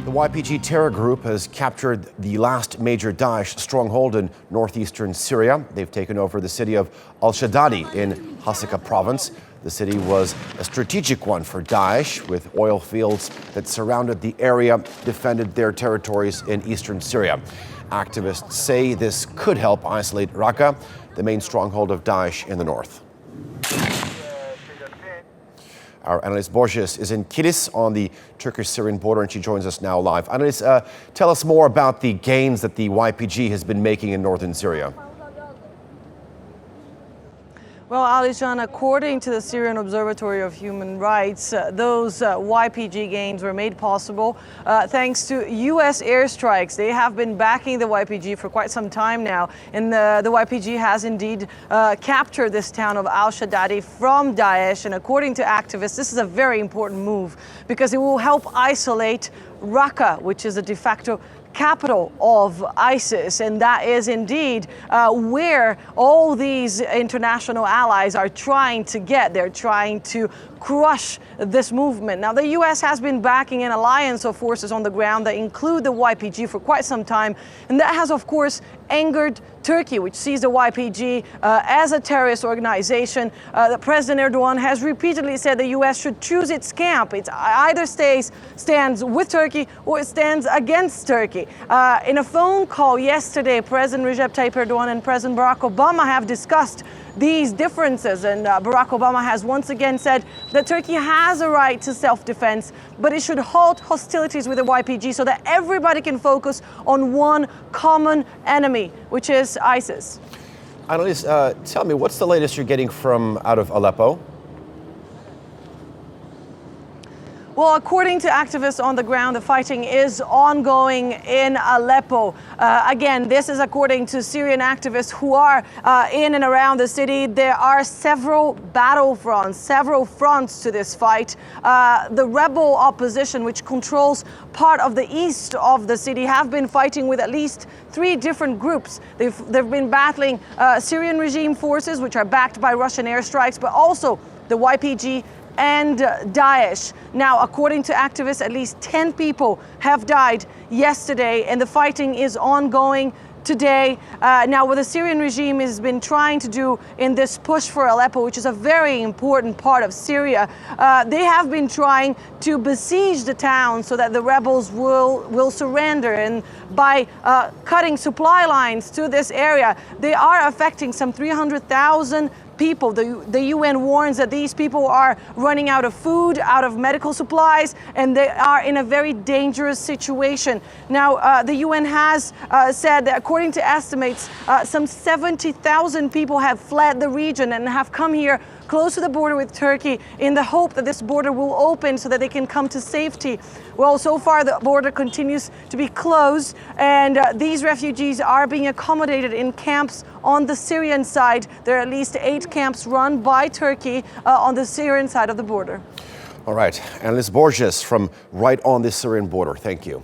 The YPG terror group has captured the last major Daesh stronghold in northeastern Syria. They've taken over the city of Shaddadi in Hasaka province. The city was a strategic one for Daesh, with oil fields that surrounded the area defended their territories in eastern Syria. Activists say this could help isolate Raqqa, the main stronghold of Daesh in the north. Our Anelise Borges is in Kilis on the Turkish-Syrian border, and she joins us now live. Anelise, tell us more about the gains that the YPG has been making in northern Syria. Well, Alijan, according to the Syrian Observatory of Human Rights, those YPG gains were made possible thanks to U.S. airstrikes. They have been backing the YPG for quite some time now, and the YPG has indeed captured this town of al-Shaddadi from Daesh. And according to activists, this is a very important move because it will help isolate Raqqa, which is a de facto capital of ISIS, and that is indeed where all these international allies are trying to get. They're trying to crush this movement. Now, the U.S. has been backing an alliance of forces on the ground that include the YPG for quite some time, and that has, of course, angered Turkey, which sees the YPG as a terrorist organization. President Erdogan has repeatedly said the U.S. should choose its camp. It either stands with Turkey or it stands against Turkey. In a phone call yesterday, President Recep Tayyip Erdogan and President Barack Obama have discussed these differences, and Barack Obama has once again said that Turkey has a right to self-defense, but it should halt hostilities with the YPG so that everybody can focus on one common enemy, which is ISIS. Anelise, tell me, what's the latest you're getting from out of Aleppo? Well, according to activists on the ground, the fighting is ongoing in Aleppo. Again, this is according to Syrian activists who are in and around the city. There are several battlefronts, several fronts to this fight. The rebel opposition, which controls part of the east of the city, have been fighting with at least 3 different groups. They've been battling Syrian regime forces, which are backed by Russian airstrikes, but also the YPG and Daesh. Now, according to activists, at least 10 people have died yesterday, and the fighting is ongoing today. Now, what the Syrian regime has been trying to do in this push for Aleppo, which is a very important part of Syria, they have been trying to besiege the town so that the rebels will surrender. And by cutting supply lines to this area, they are affecting some 300,000 people. The UN warns that these people are running out of food, out of medical supplies, and they are in a very dangerous situation. Now, the UN has said that according to estimates, some 70,000 people have fled the region and have come here close to the border with Turkey in the hope that this border will open so that they can come to safety. Well, so far the border continues to be closed, and these refugees are being accommodated in camps on the Syrian side. There are at least 8 camps run by Turkey on the Syrian side of the border. All right, Anelise Borges from right on the Syrian border. Thank you.